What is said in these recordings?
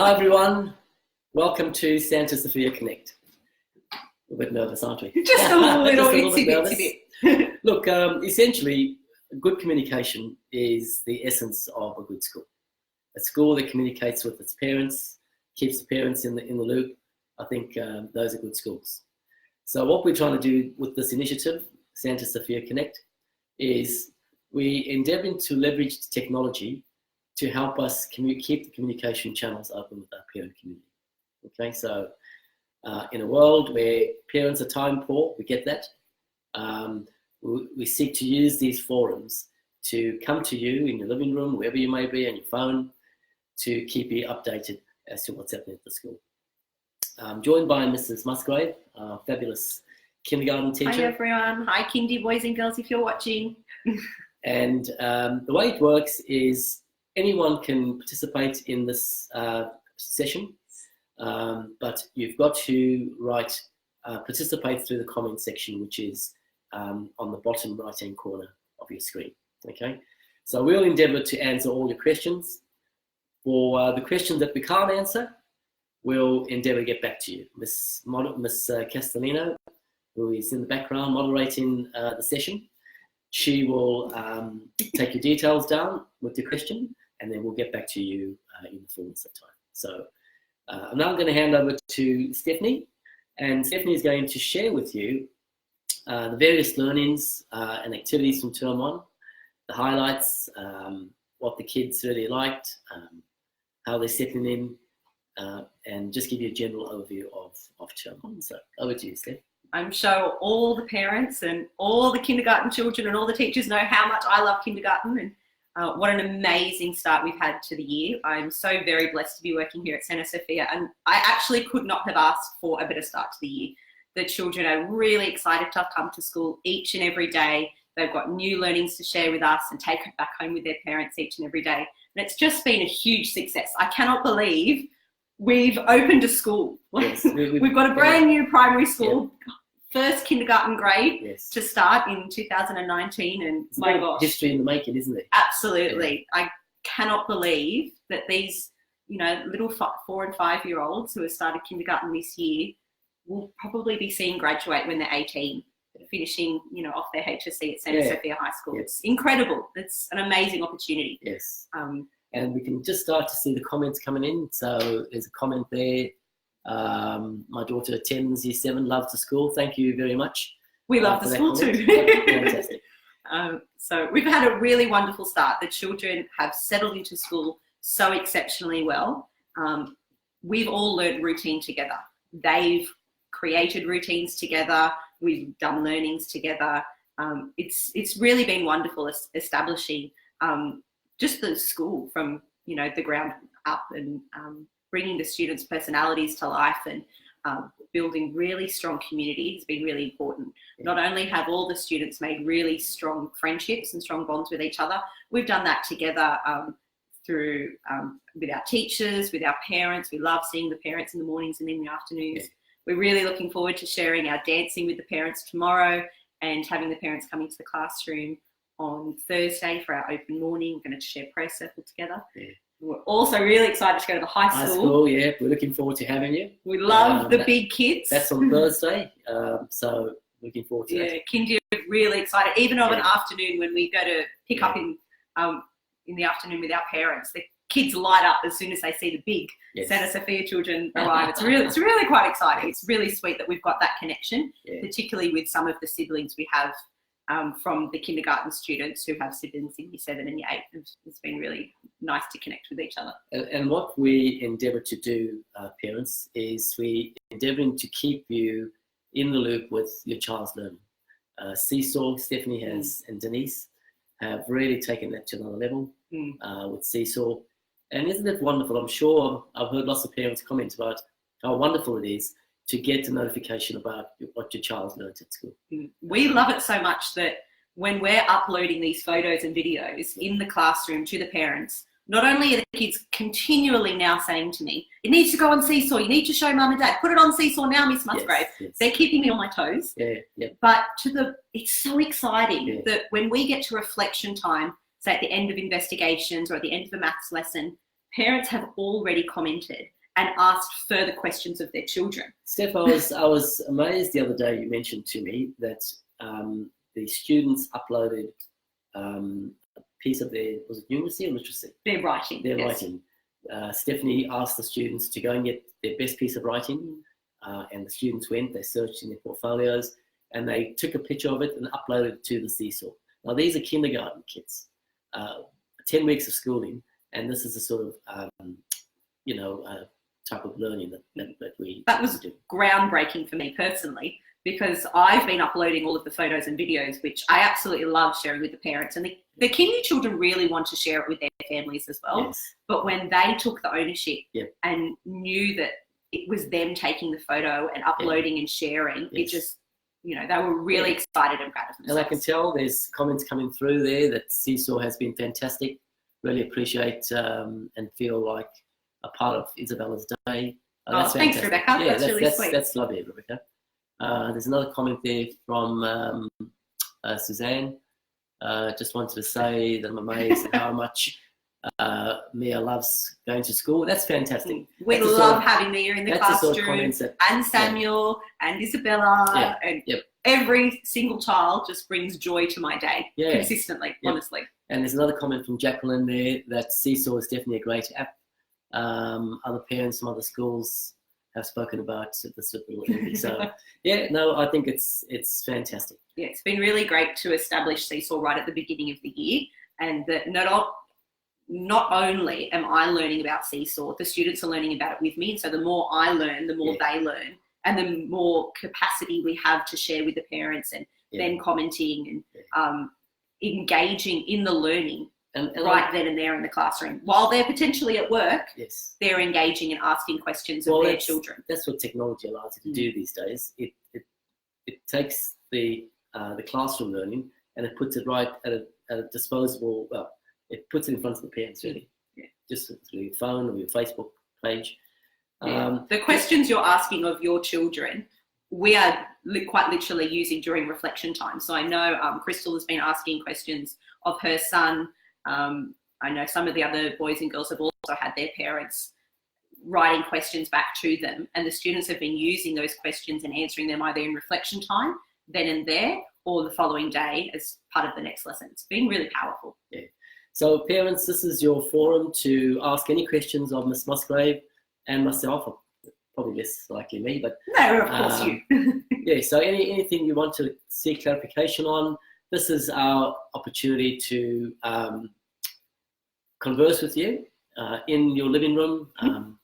Hi everyone, welcome to Santa Sophia Connect. We're a bit nervous, aren't we? Just a little itsy bit. Look, essentially, good communication is the essence of a good school. A school that communicates with its parents, keeps the parents in the loop. I think those are good schools. So what we're trying to do with this initiative, Santa Sophia Connect, is we're endeavouring to leverage technology to help us keep the communication channels open with our parent community. Okay, so in a world where parents are time poor, we get that. We seek to use these forums to come to you in your living room, wherever you may be, on your phone, to keep you updated as to what's happening at the school. I'm joined by Mrs. Musgrave, our fabulous kindergarten teacher. Hi everyone. Hi kindy boys and girls if you're watching. And the way it works is anyone can participate in this session, but you've got to write participate through the comment section, which is on the bottom right hand corner of your screen. Okay, so we'll endeavour to answer all your questions. For the questions that we can't answer, we'll endeavour to get back to you. Miss Castellino, who is in the background moderating the session, she will take your details down with your question, and then we'll get back to you in the fullness of time. So I'm now going to hand over to Stephanie, and Stephanie is going to share with you the various learnings and activities from Term 1, the highlights, what the kids really liked, how they're settling in, and just give you a general overview of Term 1. So over to you, Steph. I'm sure all the parents and all the kindergarten children and all the teachers know how much I love kindergarten and what an amazing start we've had to the year. I'm so very blessed to be working here at Santa Sophia, and I actually could not have asked for a better start to the year. The children are really excited to come to school each and every day. They've got new learnings to share with us and take it back home with their parents each and every day. And it's just been a huge success. I cannot believe we've opened a school. Yes, we've got a brand new primary school. Yeah. First kindergarten grade Yes. to start in 2019, and It's my gosh, history in the making, isn't it? absolutely. Yeah. I cannot believe that these, little 4 and 5 year olds who have started kindergarten this year will probably be seeing graduate when they're 18, finishing, off their HSC at Santa Sophia High School. Yes. It's incredible. It's an amazing opportunity. Yes. And we can just start to see the comments coming in. So there's a comment there. My daughter attends Year 7, loves the school. Thank you very much. We love the school too. Fantastic. So we've had a really wonderful start. The children have settled into school so exceptionally well. We've all learned routine together. They've created routines together. We've done learnings together. It's really been wonderful establishing just the school from the ground up, and bringing the students' personalities to life, and building really strong community has been really important. Not only have all the students made really strong friendships and strong bonds with each other, we've done that together through with our teachers, with our parents. We love seeing the parents in the mornings and in the afternoons. We're really looking forward to sharing our dancing with the parents tomorrow, and having the parents come into the classroom on Thursday for our open morning. We're going to share prayer circle together. Yeah. We're also really excited to go to the high school. High school, yeah. We're looking forward to having you. We love the big kids. That's on Thursday, so looking forward to that. Yeah, Kindy are really excited. Even of an afternoon when we go to pick up in the afternoon with our parents, the kids light up as soon as they see the big Santa Sophia children arrive. It's really quite exciting. It's really sweet that we've got that connection, particularly with some of the siblings we have from the kindergarten students who have siblings in Year 7 and Year 8. It's been really nice to connect with each other. And what we endeavour to do, parents, is we endeavouring to keep you in the loop with your child's learning. Seesaw, Stephanie has, and Denise have really taken that to another level with Seesaw. And isn't it wonderful? I'm sure I've heard lots of parents comment about how wonderful it is to get a notification about what your child's learned at school. We love it so much that when we're uploading these photos and videos in the classroom to the parents, not only are the kids continually now saying to me, it needs to go on Seesaw, you need to show mum and dad, put it on Seesaw now, Miss Musgrave. Yes. They're keeping me on my toes. But it's so exciting that when we get to reflection time, say at the end of investigations or at the end of a maths lesson, parents have already commented and asked further questions of their children. Steph, I was amazed the other day. You mentioned to me that the students uploaded a piece of their, was it numeracy or literacy? Their writing. Their writing. Stephanie asked the students to go and get their best piece of writing, and the students went, they searched in their portfolios, and they took a picture of it and uploaded it to the Seesaw. Now, these are kindergarten kids, 10 weeks of schooling, and this is the sort of, type of learning that we do. Groundbreaking for me personally, because I've been uploading all of the photos and videos, which I absolutely love sharing with the parents. And the kindy children really want to share it with their families as well. Yes. But when they took the ownership and knew that it was them taking the photo and uploading and sharing, it just, they were really excited and proud of themselves. And I can tell there's comments coming through there that Seesaw has been fantastic. Really appreciate and feel like a part of Isabella's day. That's thanks, fantastic. Rebecca. Yeah, that's really sweet. That's lovely, Rebecca. There's another comment there from Suzanne. Just wanted to say that I'm amazed at how much Mia loves going to school. That's fantastic. We love having Mia in the classroom, and Samuel and Isabella, and every single child just brings joy to my day consistently, honestly. And there's another comment from Jacqueline there that Seesaw is definitely a great app. Other parents from other schools have spoken about this little thing. So I think it's fantastic. Yeah, it's been really great to establish Seesaw right at the beginning of the year, and that not only am I learning about Seesaw, the students are learning about it with me. And so the more I learn, the more they learn, and the more capacity we have to share with the parents and then commenting and engaging in the learning. And right then and there in the classroom. While they're potentially at work, they're engaging and asking questions of their children. That's what technology allows you to do these days. It takes the classroom learning and it puts it right at a disposable, it puts it in front of the parents, really. Yeah. Just through your phone or your Facebook page. The questions you're asking of your children, we are quite literally using during reflection time. So I know Crystal has been asking questions of her son. I know some of the other boys and girls have also had their parents writing questions back to them, and the students have been using those questions and answering them either in reflection time, then and there, or the following day as part of the next lesson. It's been really powerful. Yeah. So parents, this is your forum to ask any questions of Miss Musgrave and myself, probably less likely me, but no, of course you. So anything you want to seek clarification on, this is our opportunity to converse with you in your living room.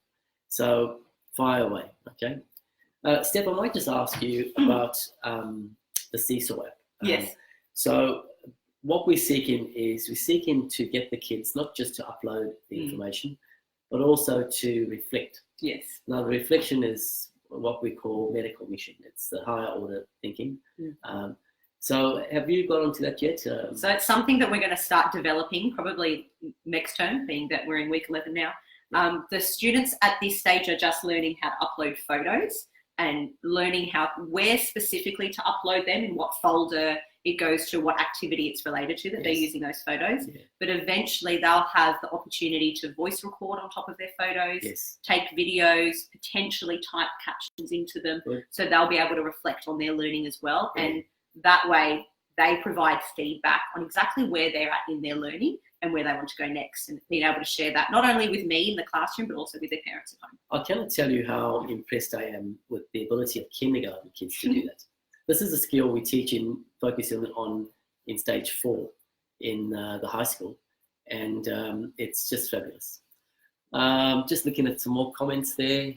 So fire away, okay? Steph, I might just ask you about the Seesaw app. Yes. So what we're seeking to get the kids not just to upload the information, but also to reflect. Yes. Now, the reflection is what we call metacognition. It's the higher order thinking. So have you got onto that yet? So it's something that we're going to start developing probably next term, being that we're in week 11 now. The students at this stage are just learning how to upload photos and learning where specifically to upload them, in what folder it goes to, what activity it's related to that they're using those photos. Yeah. But eventually they'll have the opportunity to voice record on top of their photos, take videos, potentially type captions into them. So they'll be able to reflect on their learning as well. And that way they provide feedback on exactly where they're at in their learning and where they want to go next, and being able to share that not only with me in the classroom, but also with their parents at home. I cannot tell you how impressed I am with the ability of kindergarten kids to do that. This is a skill we teach focusing on in stage 4 in the high school, and it's just fabulous. Just looking at some more comments there.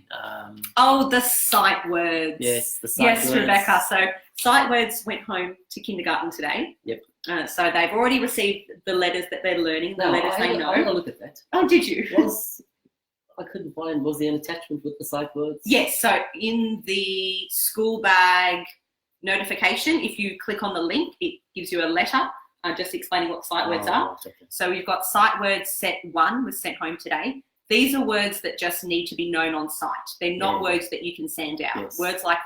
The sight words. Yes, the sight words. Yes, Rebecca. So sight words went home to kindergarten today. Yep. So they've already received the letters that they're learning, letters they know. I had a look at that. Oh, did you? I couldn't find, was there an attachment with the sight words? Yes, so in the school bag notification, if you click on the link, it gives you a letter just explaining what sight words are. Okay. So we've got sight words set 1 was sent home today. These are words that just need to be known on sight. They're not words that you can send out. Yes. Words like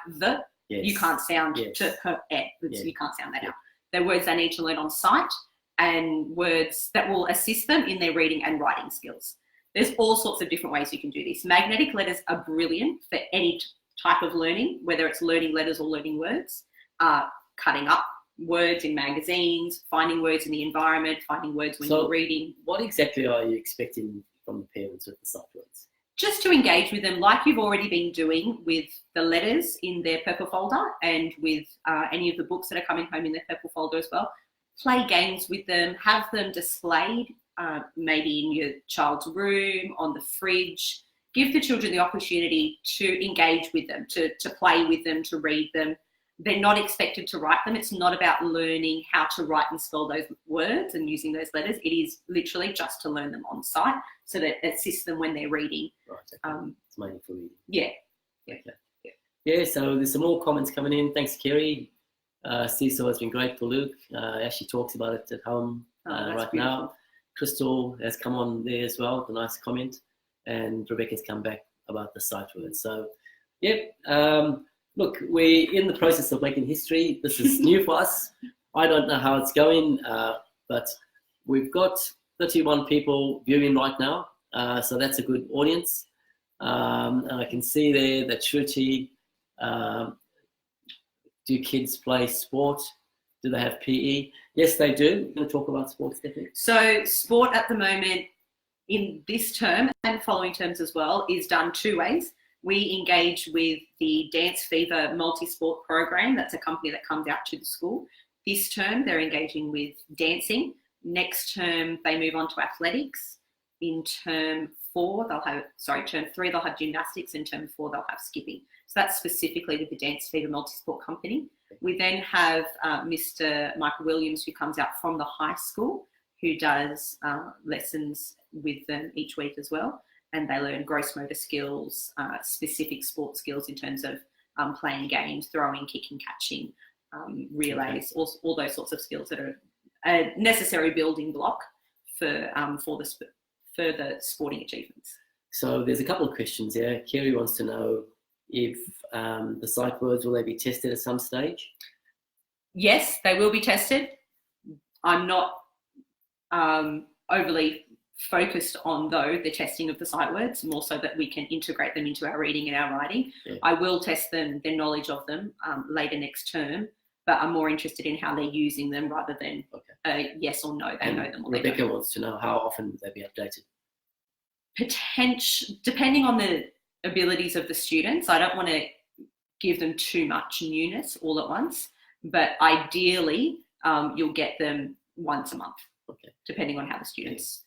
you can't sound to her, you can't sound that out. They're words they need to learn on sight, and words that will assist them in their reading and writing skills. There's all sorts of different ways you can do this. Magnetic letters are brilliant for any type of learning, whether it's learning letters or learning words, cutting up words in magazines, finding words in the environment, finding words when you're reading. What exactly are you expecting from the parents with the sight words? Just to engage with them like you've already been doing with the letters in their purple folder and with any of the books that are coming home in their purple folder as well. Play games with them, have them displayed maybe in your child's room, on the fridge. Give the children the opportunity to engage with them, to play with them, to read them. They're not expected to write them. It's not about learning how to write and spell those words and using those letters. It is literally just to learn them on sight so that it assists them when they're reading. Right, okay. It's mainly for reading. Yeah. Okay. Yeah, so there's some more comments coming in. Thanks, Kerry. Cecil has been great for Luke. Actually talks about it at home right now. Crystal has come on there as well, with a nice comment. And Rebecca's come back about the sight words. So, yep. Look, we're in the process of making history. This is new for us. I don't know how it's going, but we've got 31 people viewing right now. So that's a good audience. And I can see there that Shruti, do kids play sport? Do they have PE? Yes, they do. We're going to talk about sports, definitely. So sport at the moment in this term and following terms as well is done two ways. We engage with the Dance Fever multi-sport program. That's a company that comes out to the school. This term, they're engaging with dancing. Next term, they move on to athletics. In term 3, they'll have gymnastics. In term 4, they'll have skipping. So that's specifically with the Dance Fever multi-sport company. We then have Mr. Michael Williams, who comes out from the high school, who does lessons with them each week as well. And they learn gross motor skills, specific sports skills in terms of playing games, throwing, kicking, catching, relays, all those sorts of skills that are a necessary building block for the further sporting achievements. So there's a couple of questions here. Kerry wants to know if the sight words, will they be tested at some stage? Yes, they will be tested. I'm not overly focused on, though, the testing of the sight words, more so that we can integrate them into our reading and our writing. Yeah. I will test them, their knowledge of them later next term, but I'm more interested in how they're using them rather than yes or no, they know them or they don't. Rebecca wants to know how often will they be updated? Depending on the abilities of the students. I don't want to give them too much newness all at once, but ideally you'll get them once a month, depending on how the students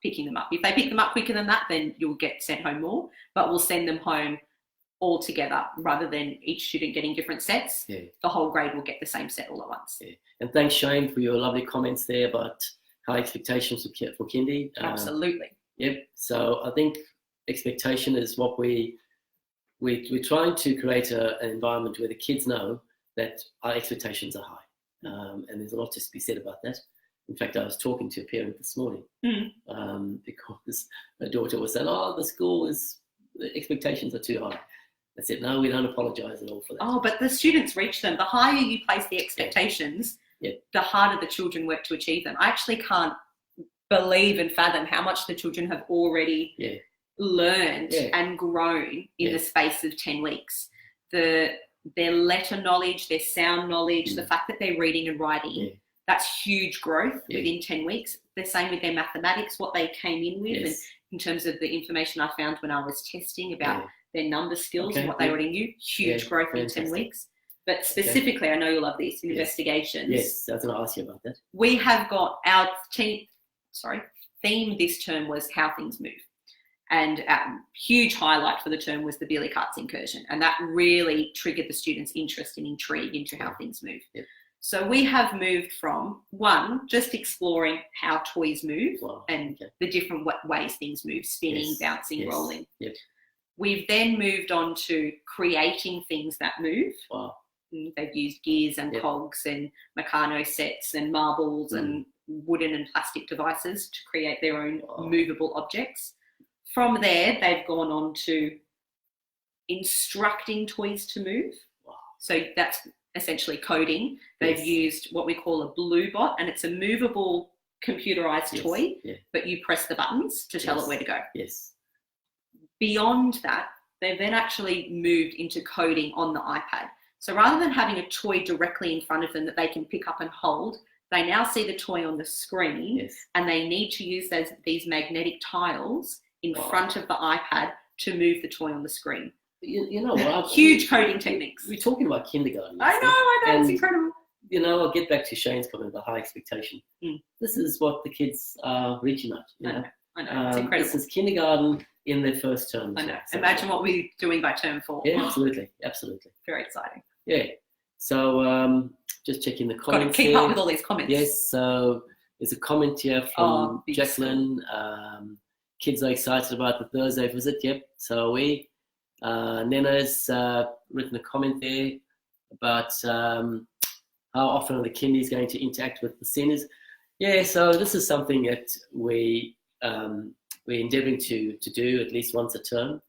picking them up. If they pick them up quicker than that, then you'll get sent home more, but we'll send them home all together rather than each student getting different sets. Yeah. The whole grade will get the same set all at once. Yeah. And thanks, Shane, for your lovely comments there about high expectations for kindy. Absolutely. Yep. So I think expectation is what we're trying to create an environment where the kids know that our expectations are high. And there's a lot to be said about that. In fact, I was talking to a parent this morning because my daughter was saying, the expectations are too high. I said, no, we don't apologise at all for that. Oh, but the students reach them. The higher you place the expectations, the harder the children work to achieve them. I actually can't believe and fathom how much the children have already learned and grown in the space of 10 weeks. Their letter knowledge, their sound knowledge, the fact that they're reading and writing, that's huge growth within 10 weeks. The same with their mathematics, what they came in with, and in terms of the information I found when I was testing about their number skills and what they already knew, huge growth in 10 weeks. But specifically, I know you'll love this, investigations. Yes, I was going to ask you about that. We have got our theme this term was how things move. And a huge highlight for the term was the Billy Carts incursion. And that really triggered the students' interest and intrigue into how things move. Yep. So we have moved from, one, just exploring how toys move and the different ways things move, spinning, bouncing, rolling. Yep. We've then moved on to creating things that move. Wow. They've used gears and cogs and Meccano sets and marbles and wooden and plastic devices to create their own movable objects. From there, they've gone on to instructing toys to move. Wow. So that's essentially coding. They've used what we call a blue bot, and it's a movable computerized Yes. toy, Yeah. but you press the buttons to tell Yes. it where to go. Yes. Beyond that, they've then actually moved into coding on the iPad. So rather than having a toy directly in front of them that they can pick up and hold, they now see the toy on the screen, Yes. and they need to use these magnetic tiles in Wow. front of the iPad to move the toy on the screen. You know what? Huge coding techniques. We're talking about kindergarten. I know, it's And, incredible. you know, I'll get back to Shane's comment about high expectation. Mm. This is what the kids are reaching at. You know? I know, it's incredible. This is kindergarten in their first term. I know. So, Imagine what we're doing by term 4. Yeah, absolutely. Absolutely. Very exciting. Yeah. So just checking the Got comments to keep here. up with all these comments. Yes, so there's a comment here from big Jacqueline. Kids are excited about the Thursday visit. Yep, so are we. Nena's written a comment there about how often are the kindies going to interact with the seniors. Yeah, so this is something that we're endeavouring to do at least once a term.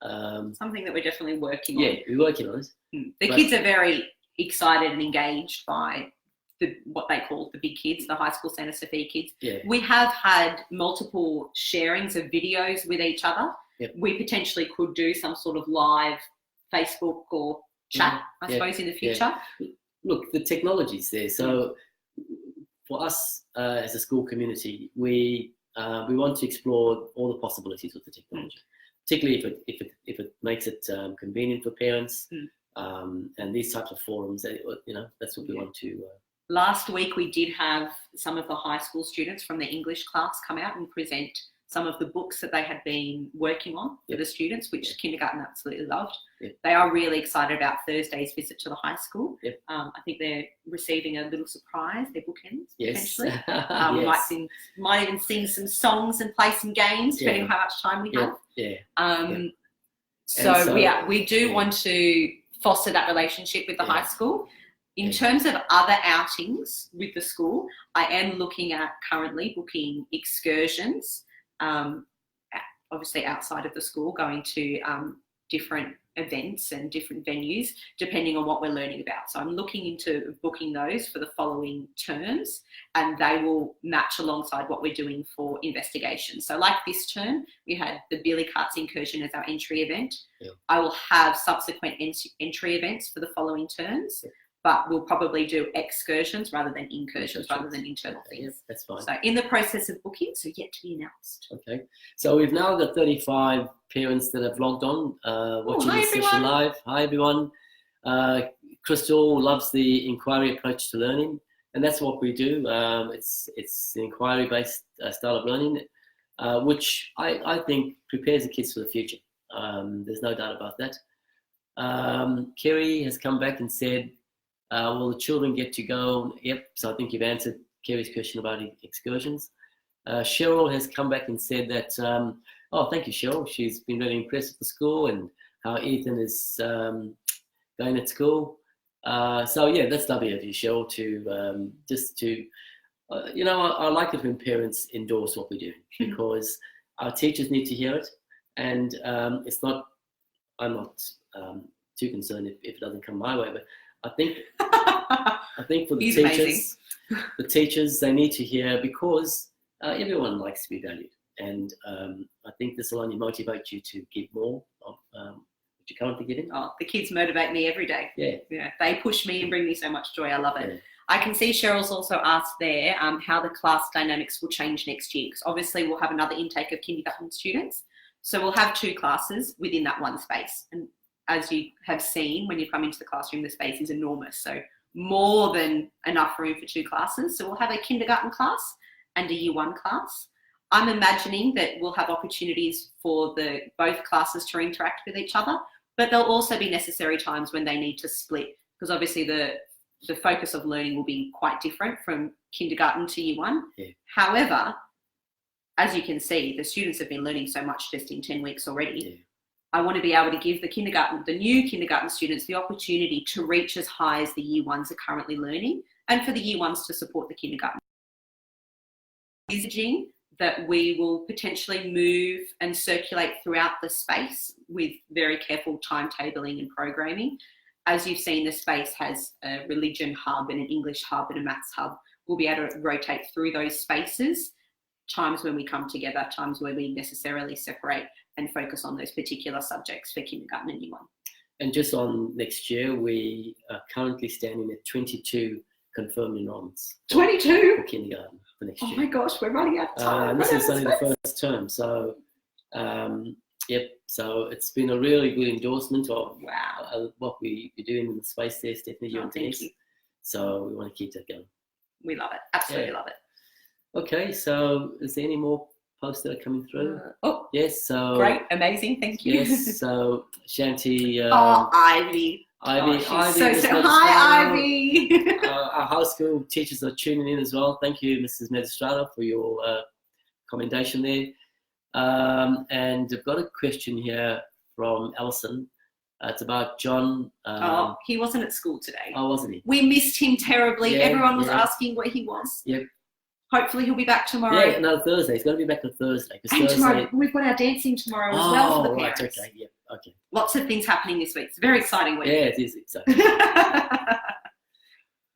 Something that we're definitely working on. Yeah, we're working on it. The kids are very excited and engaged by what they call the big kids, the high school Santa Sophia kids. Yeah. We have had multiple sharings of videos with each other. Yep. We potentially could do some sort of live Facebook or chat, I suppose, in the future. Yeah. Look, the technology's there. So for us as a school community, we want to explore all the possibilities with the technology, particularly if it makes it convenient for parents. And these types of forums, you know, that's what we want to. Last week, we did have some of the high school students from the English class come out and present some of the books that they had been working on for the students, which kindergarten absolutely loved. They are really excited about Thursday's visit to the high school. I think they're receiving a little surprise, their bookends, potentially. We might even sing some songs and play some games, depending on how much time we have. So we do want to foster that relationship with the high school. In terms of other outings with the school, I am looking at currently booking excursions, obviously outside of the school, going to different events and different venues, depending on what we're learning about. So I'm looking into booking those for the following terms, and they will match alongside what we're doing for investigation. So like this term, we had the Billy Carts incursion as our entry event. I will have subsequent entry events for the following terms. But we'll probably do excursions rather than incursions, rather than internal things. Yeah, that's fine. So in the process of booking, so yet to be announced. Okay. So we've now got 35 parents that have logged on, watching this session live. Hi, everyone. Crystal loves the inquiry approach to learning, and that's what we do. It's an inquiry-based style of learning, which I think prepares the kids for the future. There's no doubt about that. Kerry has come back and said, will the children get to go? Yep, so I think you've answered Kerry's question about excursions. Cheryl has come back and said that, thank you, Cheryl. She's been really impressed with the school and how Ethan is going at school. That's lovely of you, Cheryl, to I like it when parents endorse what we do, because our teachers need to hear it, and I'm not too concerned if it doesn't come my way, but I think for the teachers, they need to hear, because everyone likes to be valued, and I think this will only motivate you to give more of what you're currently giving. Oh, the kids motivate me every day. Yeah, they push me and bring me so much joy. I love it. I can see Cheryl's also asked there how the class dynamics will change next year, because obviously we'll have another intake of kindergarten students, so we'll have 2 classes within that one space. And as you have seen, when you come into the classroom, the space is enormous. So more than enough room for 2 classes. So we'll have a kindergarten class and a year 1 class. I'm imagining that we'll have opportunities for both classes to interact with each other, but there'll also be necessary times when they need to split, because obviously the focus of learning will be quite different from kindergarten to year 1. However, as you can see, the students have been learning so much just in 10 weeks already. I want to be able to give the new kindergarten students the opportunity to reach as high as the year 1s are currently learning, and for the year 1s to support the kindergarten. Envisaging that we will potentially move and circulate throughout the space with very careful timetabling and programming. As you've seen, the space has a religion hub and an English hub and a maths hub. we'll be able to rotate through those spaces, times when we come together, times where we necessarily separate and focus on those particular subjects for kindergarten and year one. And just on next year, we are currently standing at 22 confirmed enrollments. 22? For kindergarten for next year. Oh my gosh, we're running out of time. And this is only the first term. So, yep. So it's been a really good endorsement of what we're doing in the space there, Stephanie, you and Denise. So we want to keep that going. We love it. Absolutely love it. Okay, so is there any more posts that are coming through? Yes, so... Great, amazing, thank you. Yes, so Shanti... Ivy. Ivy. Hi, Ivy. Our high school teachers are tuning in as well. Thank you, Mrs. Magistrata, for your commendation there. And I've got a question here from Alison. It's about John. He wasn't at school today. Oh, wasn't he? We missed him terribly. Everyone was asking where he was. Yep. Hopefully he'll be back tomorrow. Yeah, no, Thursday. He's got to be back on Thursday. And Thursday... tomorrow, we've got our dancing tomorrow as well for the parents. Right, okay, yep, okay. Lots of things happening this week. It's a very exciting week. Yeah, it is exciting.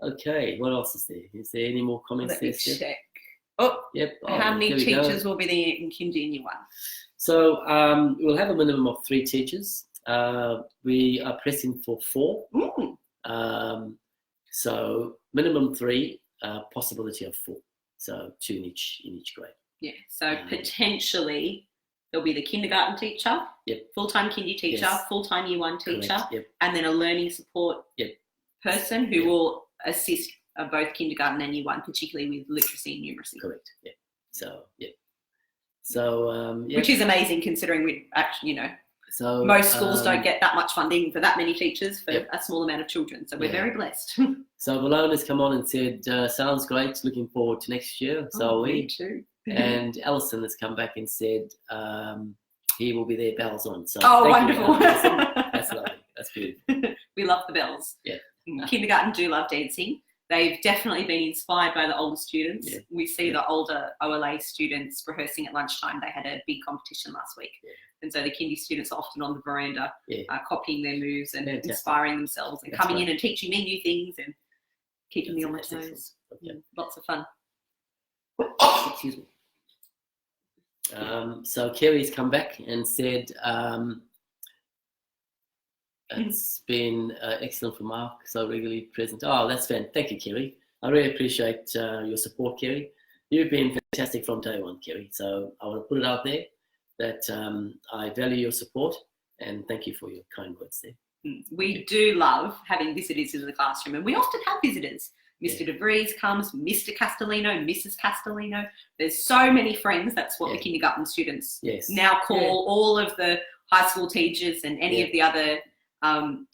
Okay, what else is there? Is there any more comments there, Steph? Check. How many teachers will be there in Kindy and Year 1? So we'll have a minimum of 3 teachers. We are pressing for 4. So minimum 3, possibility of 4. So 2 in each grade. Yeah. So potentially there'll be the kindergarten teacher, full-time kindy teacher, full-time Year 1 teacher, and then a learning support person who will assist both kindergarten and Year 1, particularly with literacy and numeracy. Correct. Yeah. So which is amazing considering we actually, most schools don't get that much funding for that many teachers for a small amount of children. So we're very blessed. So Valona's come on and said, sounds great, looking forward to next year. So me too. And Alison has come back and said he will be there, bells on. So wonderful. That's lovely. That's beautiful. We love the bells. Yeah. Kindergarten do love dancing. They've definitely been inspired by the older students. Yeah. We see the older OLA students rehearsing at lunchtime. They had a big competition last week. Yeah. And so the kindy students are often on the veranda copying their moves and inspiring themselves and coming in and teaching me new things and keeping me on my toes. Okay. Lots of fun. Excuse me. So Kerry's come back and said it's been excellent for Mark, so regularly present. Oh, that's fantastic. Thank you, Kerry. I really appreciate your support, Kerry. You've been fantastic from day one, Kerry. So I want to put it out there that I value your support and thank you for your kind words there. We do love having visitors in the classroom, and we often have visitors. Mr. De Vries comes, Mr. Castellino, Mrs. Castellino. There's so many friends. That's what the kindergarten students now call all of the high school teachers and any of the other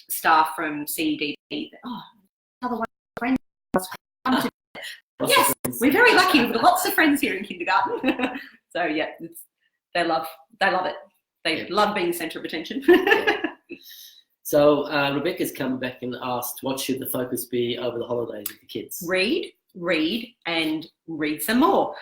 staff from CED. Other one friends. Yes, we're very lucky. We've got lots of friends here in kindergarten. So they love it. They love being the centre of attention. So Rebecca's come back and asked, what should the focus be over the holidays with the kids? Read, and read some more.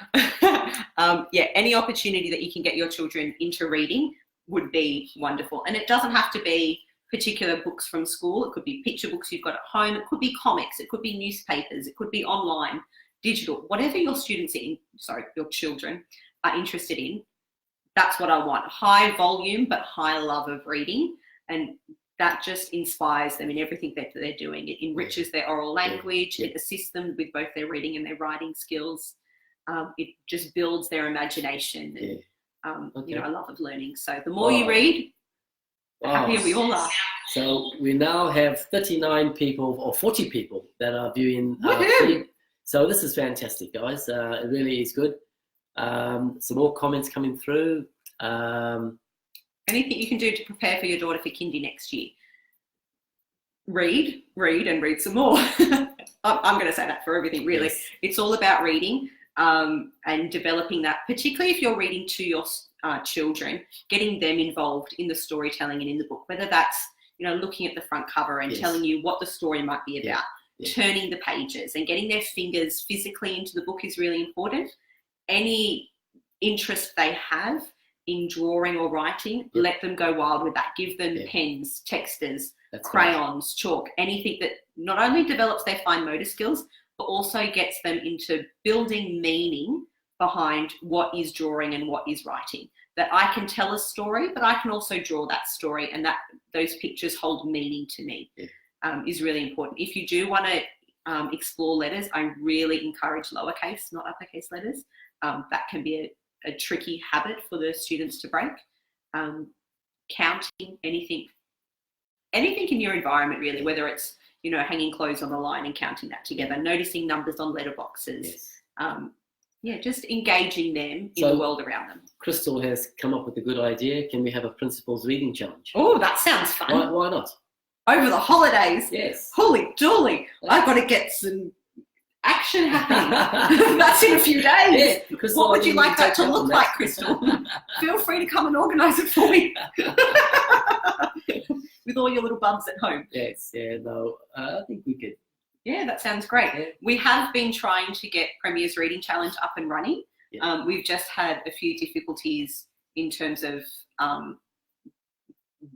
Any opportunity that you can get your children into reading would be wonderful. And it doesn't have to be particular books from school. It could be picture books you've got at home. It could be comics. It could be newspapers. It could be online, digital, whatever your children are interested in. That's what I want. High volume, but high love of reading. And that just inspires them in everything that they're doing. It enriches their oral language. It assists them with both their reading and their writing skills. It just builds their imagination and, a love of learning. So the more you read, the happier we all are. So we now have 39 people or 40 people that are viewing. So this is fantastic, guys. It really is good. Some more comments coming through. Anything you can do to prepare for your daughter for kindy next year? Read, and read some more. I'm going to say that for everything, really. Yes. It's all about reading and developing that, particularly if you're reading to your children, getting them involved in the storytelling and in the book, whether that's, looking at the front cover and telling you what the story might be about, turning the pages and getting their fingers physically into the book is really important. Any interest they have in drawing or writing, let them go wild with that. Give them pens, texters, crayons, chalk, anything that not only develops their fine motor skills, but also gets them into building meaning behind what is drawing and what is writing. That I can tell a story, but I can also draw that story, and that those pictures hold meaning to me. Is really important. If you do want to explore letters, I really encourage lowercase, not uppercase letters. That can be a tricky habit for the students to break. Counting anything in your environment, really, whether it's, you know, hanging clothes on the line and counting that together, noticing numbers on letterboxes. Just engaging them in the world around them. Crystal has come up with a good idea. Can we have a principal's reading challenge? Oh, that sounds fun. Why not? Over the holidays. Yes. Holy dooly. I've got to get some action happening. That's in a few days. Yeah, what would you like that to look like, Crystal? Feel free to come and organise it for me. With all your little bubs at home. Yes, I think we could. Yeah, that sounds great. Yeah. We have been trying to get Premier's Reading Challenge up and running. Yeah. We've just had a few difficulties in terms of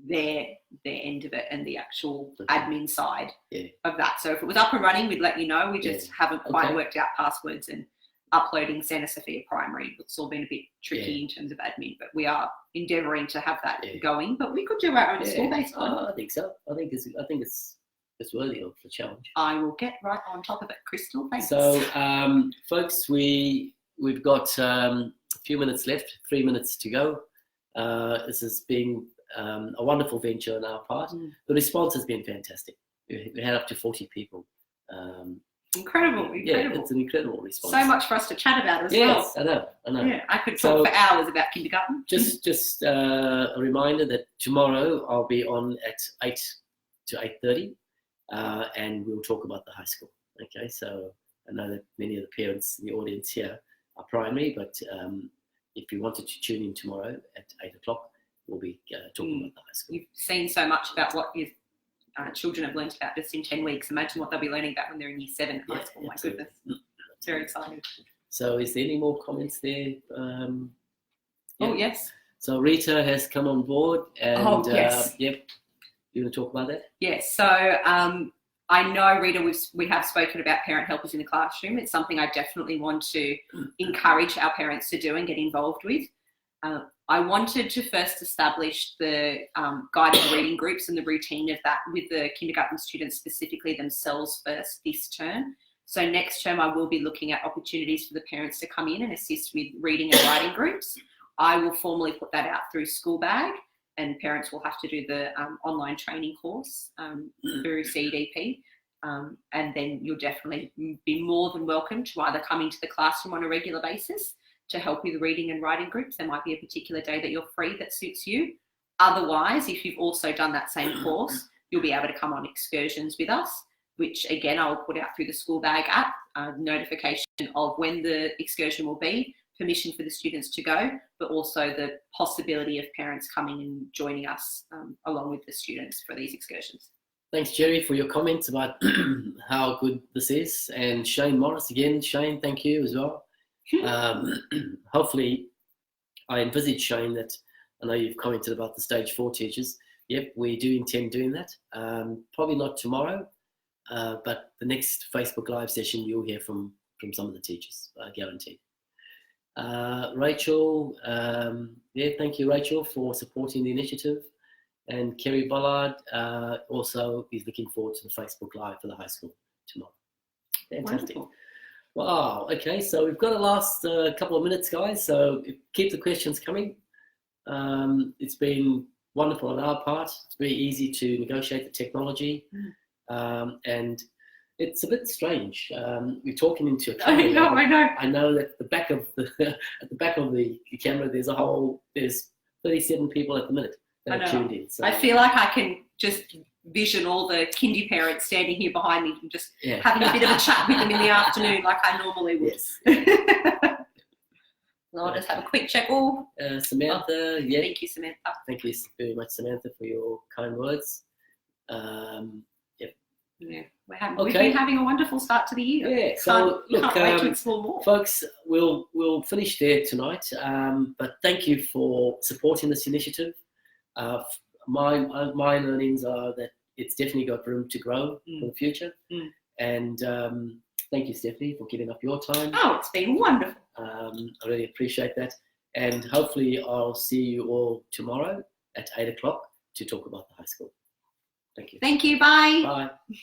their end of it and the actual admin side of that. So if it was up and running, we'd let you know. We just haven't quite worked out passwords and uploading Santa Sophia Primary. It's all been a bit tricky in terms of admin, but we are endeavouring to have that going. But we could do our own school-based one. I think so. I think it's worthy of the challenge. I will get right on top of it, Crystal. Thanks. So, folks, we've got a few minutes left, 3 minutes to go. This has been a wonderful venture on our part. The response has been fantastic. We had up to 40 people. Incredible. Yeah, it's an incredible response. So much for us to chat about as well. Yes, I know. Yeah, I could talk for hours about kindergarten. Just a reminder that tomorrow I'll be on at 8 to 8:30, and we'll talk about the high school. Okay, so I know that many of the parents in the audience here are primary, but if you wanted to tune in tomorrow at 8 o'clock, we'll be talking about the high school. You've seen so much about what your children have learned about just in 10 weeks. Imagine what they'll be learning about when they're in year 7 at high school. My goodness. It's very exciting. So is there any more comments there? Oh, yes. So Rita has come on board. And, yes. Yep. You want to talk about that? Yes. So I know, Rita, we have spoken about parent helpers in the classroom. It's something I definitely want to encourage our parents to do and get involved with. I wanted to first establish the guided reading groups and the routine of that with the kindergarten students specifically themselves first this term. So next term, I will be looking at opportunities for the parents to come in and assist with reading and writing groups. I will formally put that out through School Bag, and parents will have to do the online training course through CDP. And then you'll definitely be more than welcome to either come into the classroom on a regular basis to help with reading and writing groups. There might be a particular day that you're free that suits you. Otherwise, if you've also done that same course, you'll be able to come on excursions with us, which again, I'll put out through the School Bag app, notification of when the excursion will be, permission for the students to go, but also the possibility of parents coming and joining us along with the students for these excursions. Thanks, Jerry, for your comments about how good this is. And Shane Morris, again, Shane, thank you as well. Hopefully, I envisage, Shane, that I know you've commented about the stage 4 teachers. Yep, we do intend doing that. Probably not tomorrow, but the next Facebook Live session you'll hear from some of the teachers, guaranteed. Rachel, thank you, Rachel, for supporting the initiative. And Kerry Bollard also is looking forward to the Facebook Live for the high school tomorrow. Fantastic. Wonderful. Wow, okay, so we've got the last couple of minutes, guys, so keep the questions coming. It's been wonderful on our part. It's very easy to negotiate the technology, and it's a bit strange. We're talking into a camera. I know. I know that at the back of the camera, there's 37 people at the minute that are tuned in. So. I feel like I can just vision all the kindy parents standing here behind me and just having a bit of a chat with them in the afternoon like I normally would. Yes. I'll just have a quick check. Samantha, Thank you, Samantha. Thank you very much, Samantha, for your kind words. We've been having a wonderful start to the year. Yeah, so can't wait to explore more. Folks, we'll finish there tonight, but thank you for supporting this initiative. My learnings are that it's definitely got room to grow for the future, and Thank you, Stephanie, for giving up your time. Oh, it's been wonderful. I really appreciate that. And hopefully I'll see you all tomorrow at 8 o'clock to talk about the high school. Thank you. Thank you. Bye. Bye.